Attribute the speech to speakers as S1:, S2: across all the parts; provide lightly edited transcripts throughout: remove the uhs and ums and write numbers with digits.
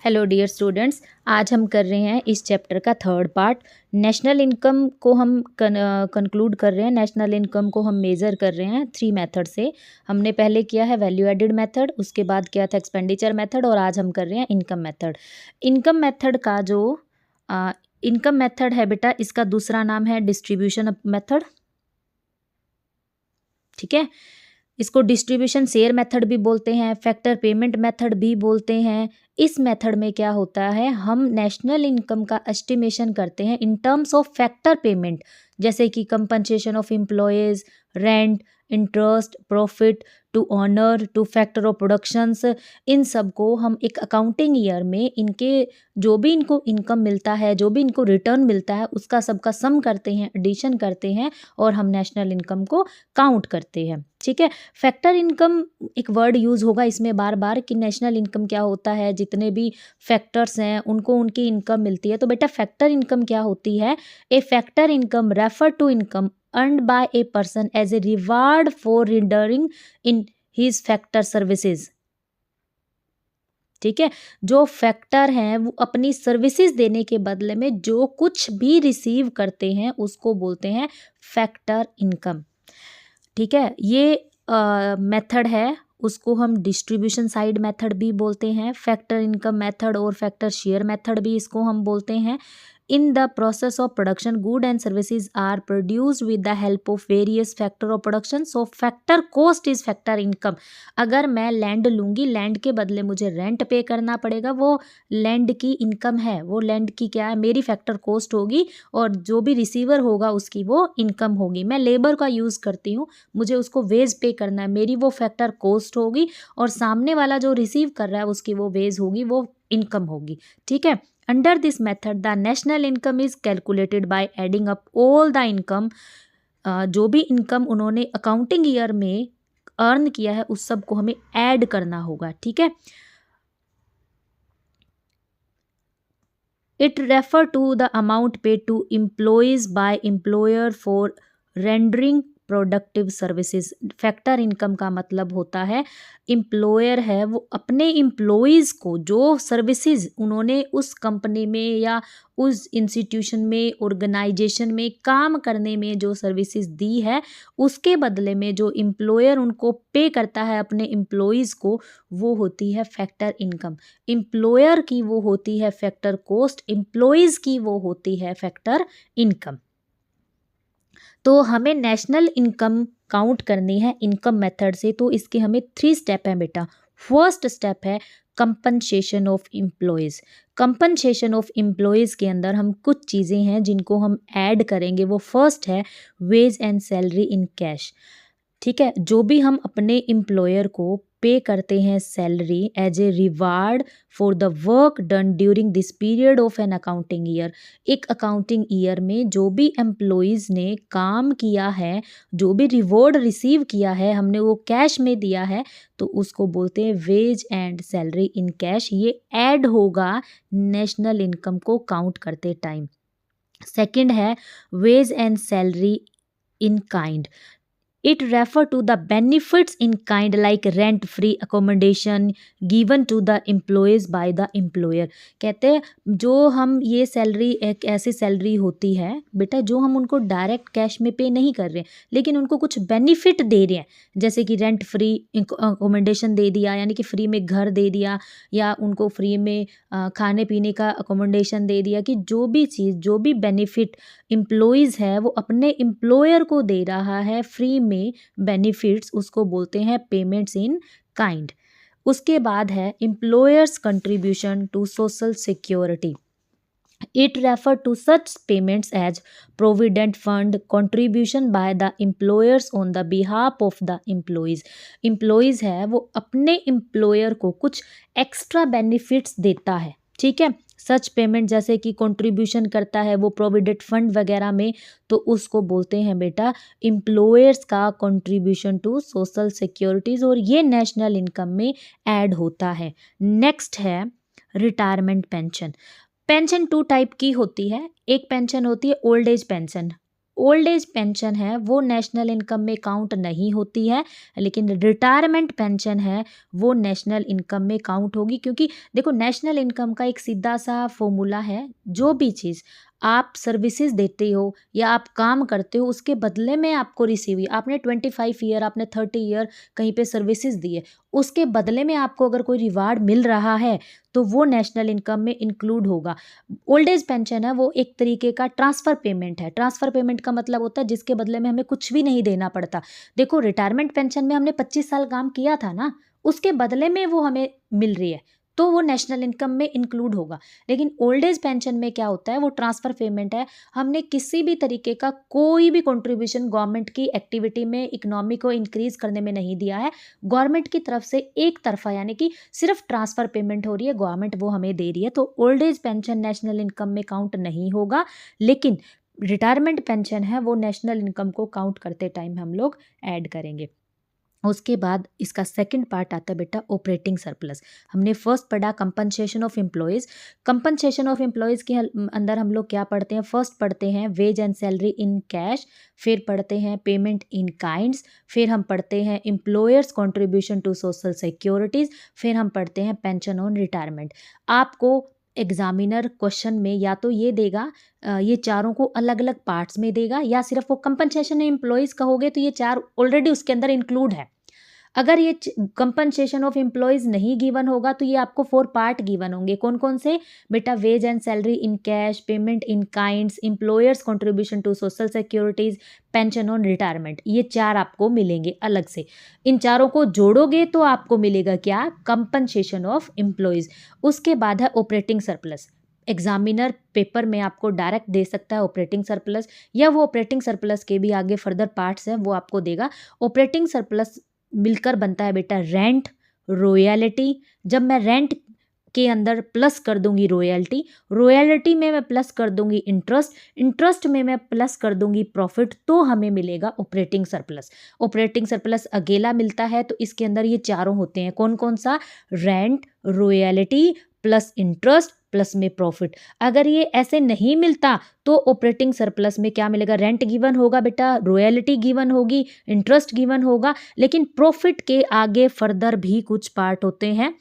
S1: Hello dear students, आज हम कर रहे हैं इस चैप्टर का थर्ड पार्ट। नेशनल इनकम को हम कंक्लूड कर रहे हैं। नेशनल इनकम को हम मेज़र कर रहे हैं 3 मेथड से। हमने पहले किया है वैल्यू एडिड मेथड, उसके बाद किया था एक्सपेंडिचर मेथड और आज हम कर रहे हैं इनकम मेथड। इनकम मेथड का जो इनकम मेथड है बेटा, इसका दूसरा नाम है डिस्ट्रीब्यूशन मेथड। ठीक है, इसको डिस्ट्रीब्यूशन शेयर मेथड भी बोलते हैं, फैक्टर पेमेंट मेथड भी बोलते हैं। इस मेथड में क्या होता है, हम नेशनल इनकम का एस्टिमेशन करते हैं in terms of factor payment, जैसे कि compensation of employees, rent, interest, profit to owner, to factor of productions. इन सब को हम एक अकाउंटिंग ईयर में इनके जो भी इनको इनकम मिलता है, जो भी इनको रिटर्न मिलता है, उसका सबका सम करते हैं, एडिशन करते हैं और हम नेशनल इनकम को काउंट करते हैं। ठीक है, फैक्टर इनकम एक वर्ड यूज़ होगा इसमें बार बार कि नेशनल इनकम क्या होता है, जितने भी फैक्टर्स हैं उनको उनकी इनकम मिलती है। तो बेटा फैक्टर इनकम क्या होती है? A factor income refer to income earned by a person as a reward for rendering in his factor services। ठीक है, जो फैक्टर हैं वो अपनी सर्विसेज देने के बदले में जो कुछ भी रिसीव करते हैं उसको बोलते हैं फैक्टर इनकम। ठीक है, ये मेथड है, उसको हम डिस्ट्रीब्यूशन साइड मेथड भी बोलते हैं, फैक्टर इनकम मेथड और फैक्टर शेयर मेथड भी इसको हम बोलते हैं। In the process of production good and services are produced with the help of various factor of production. So factor cost is factor income. अगर मैं लैंड लूँगी, land के बदले मुझे रेंट पे करना पड़ेगा, वो लैंड की इनकम है, वो लैंड की क्या है, मेरी फैक्टर कॉस्ट होगी और जो भी रिसीवर होगा उसकी वो इनकम होगी। मैं लेबर का यूज़ करती हूँ, मुझे उसको वेज पे करना है, मेरी वो फैक्टर कॉस्ट होगी और सामने वाला जो रिसीव कर रहा है उसकी वो वेज होगी, वो इनकम होगी। ठीक है, under this method the national income is calculated by adding up all the income. जो भी इनकम उन्होंने अकाउंटिंग ईयर में अर्न किया है उस सब को हमें ऐड करना होगा। ठीक है, it refer to the amount paid to employees by employer for rendering productive services. Factor income का मतलब होता है एम्प्लॉयर है वो अपने एम्प्लॉयज़ को जो सर्विसेज उन्होंने उस कंपनी में या उस इंस्टीट्यूशन में, ऑर्गेनाइजेशन में काम करने में जो सर्विसेज दी है, उसके बदले में जो एम्प्लॉयर उनको पे करता है अपने एम्प्लॉयज़ को, वो होती है फैक्टर इनकम। एम्प्लॉयर की वो होती है फैक्टर कॉस्ट, एम्प्लॉयज़ की वो होती है फैक्टर इनकम। तो हमें नेशनल इनकम काउंट करनी है इनकम मेथड से, तो इसके हमें 3 स्टेप हैं बेटा। फर्स्ट स्टेप है compensation of employees. Compensation of employees के अंदर हम कुछ चीज़ें हैं जिनको हम ऐड करेंगे। वो फर्स्ट है wage and salary in cash. ठीक है, जो भी हम अपने एम्प्लॉयर को पे करते हैं salary as a reward for the work done during this period of an accounting year. एक अकाउंटिंग ईयर में जो भी एम्प्लॉयज़ ने काम किया है, जो भी रिवॉर्ड रिसीव किया है, हमने वो कैश में दिया है, तो उसको बोलते हैं wage and salary in cash. ये ऐड होगा नेशनल इनकम को काउंट करते टाइम। सेकंड है wage and salary in kind. It refer to the benefits in kind like rent free accommodation given to the employees by the employer। कहते हैं जो हम ये सैलरी एक ऐसी सैलरी होती है बेटा जो हम उनको डायरेक्ट कैश में पे नहीं कर रहे हैं, लेकिन उनको कुछ बेनिफिट दे रहे हैं, जैसे कि रेंट फ्री अकोमोडेशन दे दिया, यानी कि फ्री में घर दे दिया, या उनको फ्री में खाने पीने का अकोमोडेशन दे दिया, कि जो भी चीज़, जो भी बेनिफिट एम्प्लॉयज़ है वो अपने एम्प्लॉयर को दे रहा है फ्री में बेनिफिट्स, उसको बोलते हैं पेमेंट्स इन काइंड। उसके बाद है employers contribution to social security. It refer to such payments as provident fund contribution by the employers on the behalf of the employees. Employees है वो अपने एम्प्लॉयर को कुछ एक्स्ट्रा बेनिफिट्स देता है। ठीक है, सच पेमेंट जैसे कि कंट्रीब्यूशन करता है वो प्रोविडेंट फंड वगैरह में, तो उसको बोलते हैं बेटा एम्प्लॉयर्स का कंट्रीब्यूशन टू सोशल सिक्योरिटीज़, और ये नेशनल इनकम में ऐड होता है। नेक्स्ट है रिटायरमेंट पेंशन। पेंशन 2 टाइप की होती है। एक पेंशन होती है old age pension. Old age pension है वो नेशनल इनकम में काउंट नहीं होती है, लेकिन रिटायरमेंट पेंशन है वो नेशनल इनकम में काउंट होगी। क्योंकि देखो नेशनल इनकम का एक सीधा सा फॉर्मूला है, जो भी चीज़ आप सर्विसेज देते हो या आप काम करते हो उसके बदले में आपको रिसीव हुई, आपने 25 ईयर, आपने 30 ईयर कहीं पे सर्विसेज दी है, उसके बदले में आपको अगर कोई रिवार्ड मिल रहा है तो वो नेशनल इनकम में इंक्लूड होगा। ओल्ड एज पेंशन है वो एक तरीके का ट्रांसफ़र पेमेंट है। ट्रांसफ़र पेमेंट का मतलब होता है जिसके बदले में हमें कुछ भी नहीं देना पड़ता। देखो रिटायरमेंट पेंशन में हमने 25 साल काम किया था ना, उसके बदले में वो हमें मिल रही है, तो वो नेशनल इनकम में इंक्लूड होगा। लेकिन ओल्ड एज पेंशन में क्या होता है, वो ट्रांसफ़र पेमेंट है, हमने किसी भी तरीके का कोई भी कंट्रीब्यूशन गवर्नमेंट की एक्टिविटी में, इकोनॉमी को इंक्रीज़ करने में नहीं दिया है। गवर्नमेंट की तरफ से एक तरफ़ा यानी कि सिर्फ ट्रांसफ़र पेमेंट हो रही है, गवर्नमेंट वो हमें दे रही है, तो old age pension national income में काउंट नहीं होगा। लेकिन रिटायरमेंट पेंशन है वो नेशनल इनकम को काउंट करते टाइम हम लोग ऐड करेंगे। उसके बाद इसका सेकंड पार्ट आता है बेटा ऑपरेटिंग सरप्लस। हमने फर्स्ट पढ़ा compensation of employees. Compensation of employees के अंदर हम लोग क्या पढ़ते हैं, फर्स्ट पढ़ते हैं wage and salary in cash, फिर पढ़ते हैं पेमेंट इन काइंड्स, फिर हम पढ़ते हैं employers contribution to social securities, फिर हम पढ़ते हैं पेंशन ऑन रिटायरमेंट। आपको एग्जामिनर क्वेश्चन में या तो ये देगा, ये चारों को अलग अलग पार्ट्स में देगा, या सिर्फ वो कंपनसेशन एम्प्लॉयज़ कहोगे तो ये चार ऑलरेडी उसके अंदर इंक्लूड है। अगर ये कंपनसेशन ऑफ एम्प्लॉयज़ नहीं गिवन होगा तो ये आपको 4 पार्ट गिवन होंगे। कौन कौन से बेटा, wage and salary in cash, payment in kinds, employers contribution to social securities, pension on retirement, ये 4 आपको मिलेंगे अलग से। इन चारों को जोड़ोगे तो आपको मिलेगा क्या, कंपनसेशन ऑफ एम्प्लॉयज़। उसके बाद है ऑपरेटिंग सरप्लस। एग्जामिनर पेपर में आपको डायरेक्ट दे सकता है ऑपरेटिंग सरप्लस, या वो ऑपरेटिंग सरप्लस के भी आगे फर्दर पार्ट्स हैं वो आपको देगा। ऑपरेटिंग सरप्लस मिलकर बनता है बेटा रेंट, रॉयल्टी। जब मैं रेंट के अंदर प्लस कर दूंगी रॉयल्टी, रॉयल्टी में मैं प्लस कर दूंगी इंटरेस्ट, इंटरेस्ट में मैं प्लस कर दूंगी प्रॉफिट, तो हमें मिलेगा ऑपरेटिंग सरप्लस। ऑपरेटिंग सरप्लस अकेला मिलता है तो इसके अंदर ये चारों होते हैं, कौन कौन सा, rent, royalty plus interest plus में प्रॉफिट। अगर ये ऐसे नहीं मिलता तो ऑपरेटिंग सरप्लस में क्या मिलेगा, रेंट गिवन होगा बेटा, रॉयल्टी गिवन होगी, इंटरेस्ट गिवन होगा, लेकिन प्रॉफिट के आगे फर्दर भी कुछ पार्ट होते हैं,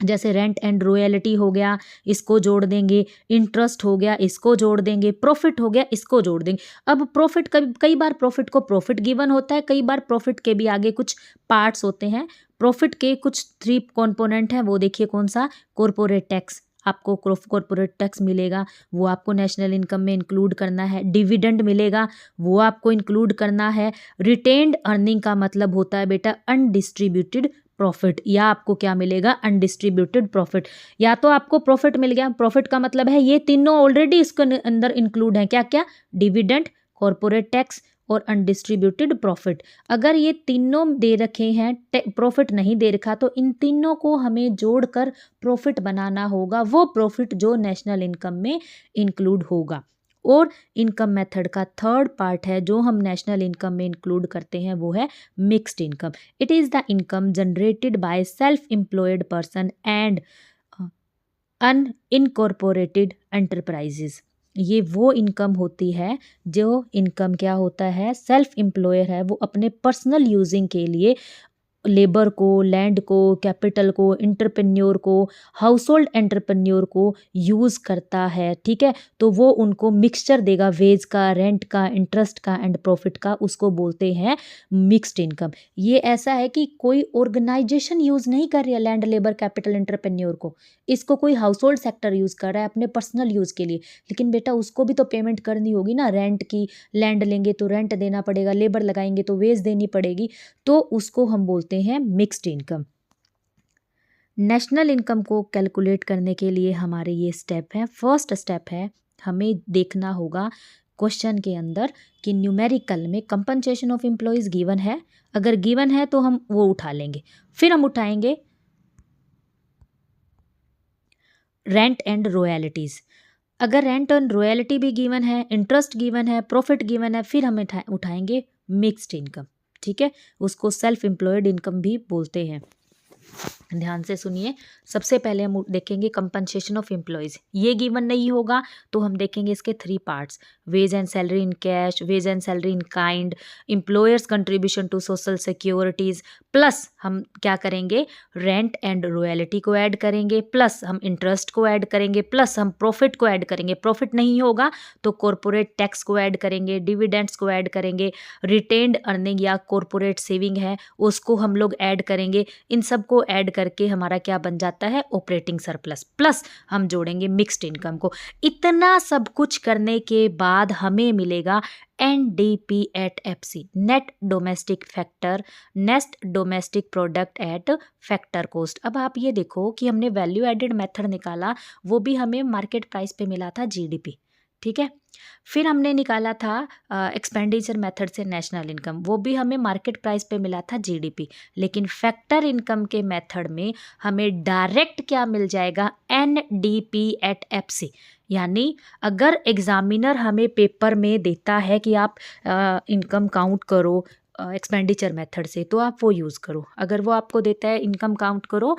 S1: जैसे रेंट एंड रॉयल्टी हो गया, इसको जोड़ देंगे, इंटरेस्ट हो गया, इसको जोड़ देंगे, प्रॉफिट हो गया, इसको जोड़ देंगे। अब प्रॉफिट कई बार प्रॉफिट को प्रॉफिट गिवन होता है, कई बार प्रॉफिट के भी आगे कुछ पार्ट्स होते हैं। प्रॉफिट के कुछ 3 कंपोनेंट हैं, वो देखिए कौन सा, कॉर्पोरेट टैक्स, आपको कॉर्पोरेट टैक्स मिलेगा, वो आपको नेशनल इनकम में इंक्लूड करना है। डिविडेंड मिलेगा, वो आपको इंक्लूड करना है। रिटेन्ड अर्निंग का मतलब होता है बेटा अनडिस्ट्रीब्यूटेड प्रॉफिट, या आपको क्या मिलेगा, अनडिस्ट्रीब्यूटेड प्रॉफिट। या तो आपको प्रॉफिट मिल गया, प्रॉफिट का मतलब है ये तीनों ऑलरेडी इसके अंदर इंक्लूड है, क्या क्या, डिविडेंड, कॉर्पोरेट टैक्स और अनडिस्ट्रीब्यूटेड प्रॉफिट। अगर ये तीनों दे रखे हैं, प्रॉफिट नहीं दे रखा, तो इन तीनों को हमें जोड़कर प्रॉफिट बनाना होगा, वो प्रॉफिट जो नेशनल इनकम में इंक्लूड होगा। और इनकम मेथड का थर्ड पार्ट है जो हम नेशनल इनकम में इंक्लूड करते हैं, वो है mixed income. It is the income generated by self employed person and unincorporated enterprises. ये वो इनकम होती है जो इनकम क्या होता है, सेल्फ एम्प्लॉयर है वो अपने पर्सनल यूजिंग के लिए लेबर को, लैंड को, कैपिटल को, एंटरप्रेन्योर को, हाउस होल्ड एंटरप्रेन्योर को यूज़ करता है, ठीक है। तो वो उनको मिक्सचर देगा, वेज का, रेंट का, इंटरेस्ट का एंड प्रॉफिट का, उसको बोलते हैं मिक्स्ड इनकम। ये ऐसा है कि कोई ऑर्गेनाइजेशन यूज़ नहीं कर रही है लैंड, लेबर, कैपिटल, एंटरप्रेन्योर को, इसको कोई हाउस होल्ड सेक्टर यूज़ कर रहा है अपने पर्सनल यूज़ के लिए, लेकिन बेटा उसको भी तो पेमेंट करनी होगी ना, रेंट की, लैंड लेंगे तो रेंट देना पड़ेगा, लेबर लगाएंगे तो वेज देनी पड़ेगी, तो उसको हम बोलते हैं मिक्स्ड इनकम। नेशनल इनकम को कैलकुलेट करने के लिए हमारे ये स्टेप हैं। फर्स्ट स्टेप है, हमें देखना होगा क्वेश्चन के अंदर कि न्यूमेरिकल में कंपनसेशन ऑफ एम्प्लॉयज़ गिवन है, अगर गिवन है तो हम वो उठा लेंगे। फिर हम उठाएंगे रेंट एंड रॉयल्टीज़, अगर रेंट एंड रॉयल्टी भी गिवन है, इंटरेस्ट गिवन है, प्रॉफिट गिवन है, फिर हम उठाएंगे मिक्स्ड इनकम, ठीक है। उसको सेल्फ एम्प्लॉयड इनकम भी बोलते हैं। ध्यान से सुनिए। सबसे पहले हम देखेंगे कंपनसेशन ऑफ एम्प्लॉयज़। ये गिवन नहीं होगा तो हम देखेंगे इसके 3 parts, wage and salary in cash, wage and salary in kind, employers contribution to social securities, plus हम क्या करेंगे, रेंट एंड रॉयल्टी को ऐड करेंगे, प्लस हम इंटरेस्ट को ऐड करेंगे, प्लस हम प्रॉफिट को ऐड करेंगे। प्रॉफिट नहीं होगा तो कॉरपोरेट टैक्स को ऐड करेंगे, डिविडेंड्स को ऐड करेंगे, रिटेन्ड अर्निंग या कॉरपोरेट सेविंग है उसको हम लोग ऐड करेंगे। इन सब को ऐड करके हमारा क्या बन जाता है, ऑपरेटिंग सरप्लस, प्लस हम जोड़ेंगे मिक्स्ड इनकम को। इतना सब कुछ करने के बाद हमें मिलेगा NDP at FC, net domestic factor, net domestic product at factor cost. अब आप ये देखो कि हमने वैल्यू एडेड मेथड निकाला, वो भी हमें मार्केट प्राइस पे मिला था GDP, ठीक है। फिर हमने निकाला था एक्सपेंडिचर मेथड से नेशनल इनकम, वो भी हमें मार्केट प्राइस पे मिला था GDP। लेकिन फैक्टर इनकम के मेथड में हमें डायरेक्ट क्या मिल जाएगा, NDP एट FC। यानी अगर एग्जामिनर हमें पेपर में देता है कि आप इनकम काउंट करो एक्सपेंडिचर मेथड से, तो आप वो यूज़ करो। अगर वो आपको देता है इनकम काउंट करो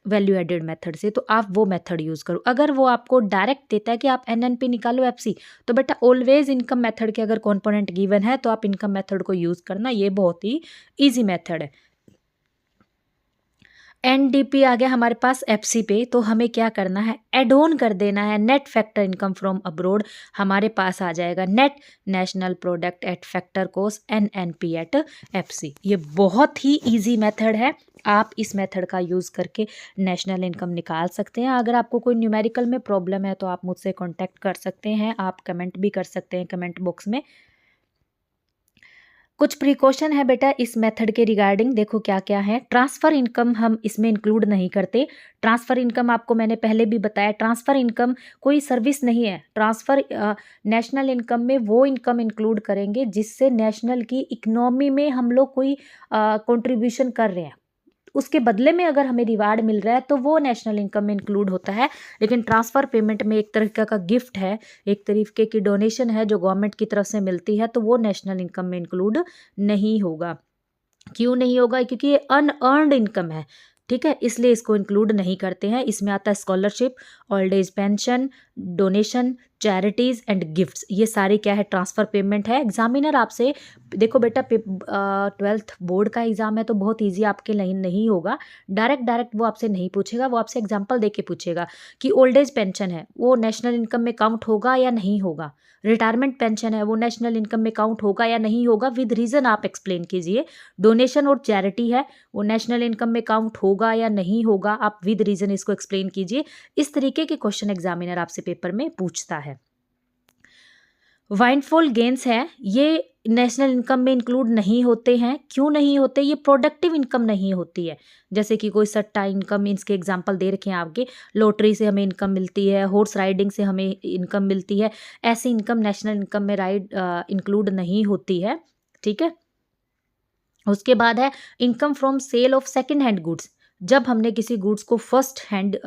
S1: वैल्यू एडेड मेथड से, तो आप वो मेथड यूज़ करो। अगर वो आपको डायरेक्ट देता है कि आप NNP निकालो FC, तो बेटा ऑलवेज इनकम मेथड के अगर कॉम्पोनेंट गिवन है तो आप इनकम मेथड को यूज़ करना, ये बहुत ही ईजी मेथड है। NDP आ गया हमारे पास FC पे, तो हमें क्या करना है, एड ऑन कर देना है net factor income from abroad. हमारे पास आ जाएगा net national product at factor cost NNP at FC। ये बहुत ही इजी मेथड है, आप इस मेथड का यूज़ करके नेशनल इनकम निकाल सकते हैं। अगर आपको कोई न्यूमेरिकल में प्रॉब्लम है तो आप मुझसे कॉन्टैक्ट कर सकते हैं, आप कमेंट भी कर सकते हैं कमेंट बॉक्स में। कुछ प्रिकॉशन है बेटा इस मेथड के रिगार्डिंग, देखो क्या क्या है। ट्रांसफ़र इनकम हम इसमें इंक्लूड नहीं करते। ट्रांसफ़र इनकम आपको मैंने पहले भी बताया, ट्रांसफ़र इनकम कोई सर्विस नहीं है। ट्रांसफ़र नेशनल इनकम में वो इनकम इंक्लूड करेंगे जिससे नेशनल की इकनॉमी में हम लोग कोई कंट्रीब्यूशन कर रहे हैं, उसके बदले में अगर हमें रिवार्ड मिल रहा है तो वो नेशनल इनकम में इंक्लूड होता है। लेकिन ट्रांसफ़र पेमेंट में एक तरीके का गिफ्ट है, एक तरीके की डोनेशन है जो गवर्नमेंट की तरफ से मिलती है, तो वो नेशनल इनकम में इंक्लूड नहीं होगा। क्यों नहीं होगा, क्योंकि ये अनअर्नड इनकम है, ठीक है, इसलिए इसको इंक्लूड नहीं करते हैं। इसमें आता है scholarship, old age pension, donation, charities and gifts, ये सारी क्या है, ट्रांसफ़र पेमेंट है। एग्जामिनर आपसे देखो बेटा 12th बोर्ड का एग्ज़ाम है तो बहुत इजी आपके लिए नहीं होगा, डायरेक्ट वो आपसे नहीं पूछेगा, वो आपसे एग्जाम्पल दे के पूछेगा कि ओल्ड एज पेंशन है वो नेशनल इनकम में काउंट होगा या नहीं होगा, रिटायरमेंट पेंशन है वो नेशनल इनकम में काउंट होगा या नहीं होगा, विद रीज़न आप एक्सप्लेन कीजिए। डोनेशन और चैरिटी है वो नेशनल इनकम में काउंट होगा या नहीं होगा, आप विद रीज़न इसको एक्सप्लेन कीजिए। इस तरीके के क्वेश्चन एग्जामिनर आपसे पेपर में पूछता है। वाइंडफॉल गेन्स है, ये नेशनल इनकम में इंक्लूड नहीं होते हैं। क्यों नहीं होते, ये प्रोडक्टिव इनकम नहीं होती है। जैसे कि कोई सट्टा इनकम, इसके एग्जांपल दे रखे हैं आपके, लॉटरी से हमें इनकम मिलती है, हॉर्स राइडिंग से हमें इनकम मिलती है, ऐसी इनकम नेशनल इनकम में इंक्लूड नहीं होती है, ठीक है। उसके बाद है income from sale of second hand goods, जब हमने किसी गुड्स को फर्स्ट हैंड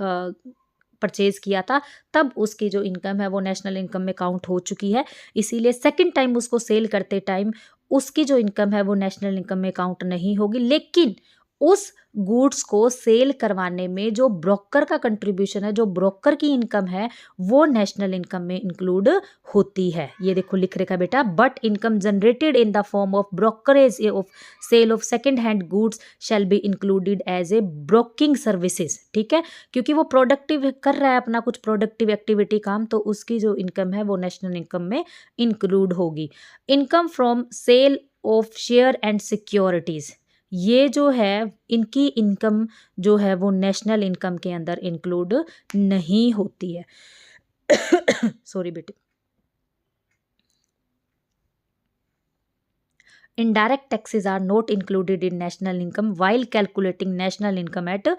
S1: परचेज किया था तब उसकी जो इनकम है वो नेशनल इनकम में काउंट हो चुकी है, इसीलिए सेकंड टाइम उसको सेल करते टाइम उसकी जो इनकम है वो नेशनल इनकम में काउंट नहीं होगी। लेकिन उस गुड्स को सेल करवाने में जो ब्रोकर का कंट्रीब्यूशन है, जो ब्रोकर की इनकम है, वो नेशनल इनकम में इंक्लूड होती है। ये देखो लिख रखा बेटा, but income generated in the form of brokerage of sale of second hand goods shall be included as a broking services, ठीक है, क्योंकि वो प्रोडक्टिव कर रहा है अपना कुछ प्रोडक्टिव एक्टिविटी काम, तो उसकी जो इनकम है वो नेशनल इनकम में इंक्लूड होगी। Income from sale of share and securities, ये जो है इनकी इनकम जो है वो नेशनल इनकम के अंदर इंक्लूड नहीं होती है। सॉरी बेटे। Indirect taxes are not included in national income while calculating national income at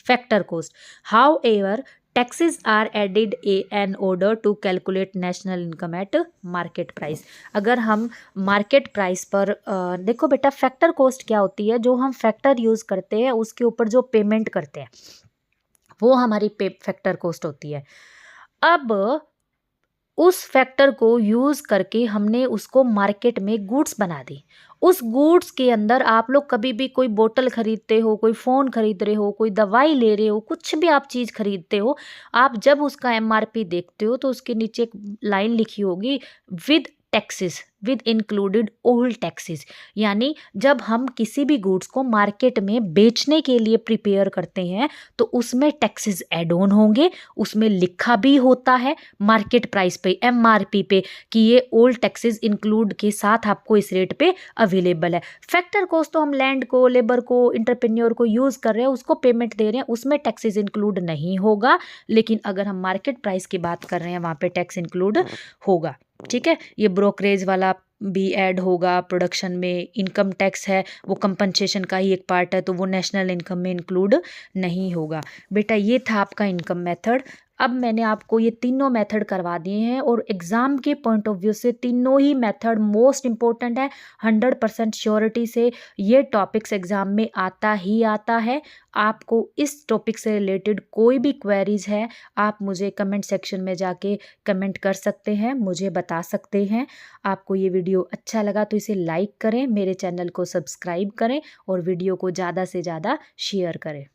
S1: factor cost. However, taxes are added in order to calculate national income at market price. अगर हम market price पर देखो बेटा factor cost क्या होती है, जो हम फैक्टर यूज़ करते हैं उसके ऊपर जो पेमेंट करते हैं वो हमारी फैक्टर कॉस्ट होती है। अब उस फैक्टर को यूज़ करके हमने उसको मार्केट में गुड्स बना दी उस गुड्स के अंदर आप लोग कभी भी कोई बोतल खरीदते हो, कोई फ़ोन खरीद रहे हो, कोई दवाई ले रहे हो, कुछ भी आप चीज़ खरीदते हो, आप जब उसका एमआरपी देखते हो तो उसके नीचे एक लाइन लिखी होगी with taxes, with included all taxes. यानी जब हम किसी भी गुड्स को मार्केट में बेचने के लिए प्रिपेयर करते हैं तो उसमें टैक्सेस ऐड ऑन होंगे, उसमें लिखा भी होता है मार्केट प्राइस पे, एमआरपी पे, कि ये ऑल टैक्सेस इंक्लूड के साथ आपको इस रेट पे अवेलेबल है। फैक्टर कॉस्ट तो हम लैंड को, लेबर को, इंटरप्रेन्योर को यूज़ कर रहे हैं, उसको पेमेंट दे रहे हैं, उसमें टैक्सेस इंक्लूड नहीं होगा। लेकिन अगर हम मार्केट प्राइस की बात कर रहे हैं वहाँ पे टैक्स इंक्लूड होगा। ठीक है, ये ब्रोकरेज वाला भी ऐड होगा प्रोडक्शन में। इनकम टैक्स है वो कंपनसेशन का ही एक पार्ट है, तो वो नेशनल इनकम में इंक्लूड नहीं होगा। बेटा ये था आपका इनकम मेथड। अब मैंने आपको ये तीनों मेथड करवा दिए हैं और एग्ज़ाम के पॉइंट ऑफ व्यू से तीनों ही मेथड मोस्ट इम्पोर्टेंट है। 100% श्योरिटी से ये टॉपिक्स एग्ज़ाम में आता ही आता है। आपको इस टॉपिक से रिलेटेड कोई भी क्वेरीज है, आप मुझे कमेंट सेक्शन में जाके कमेंट कर सकते हैं, मुझे बता सकते हैं। आपको ये वीडियो अच्छा लगा तो इसे लाइक करें, मेरे चैनल को सब्सक्राइब करें और वीडियो को ज़्यादा से ज़्यादा शेयर करें।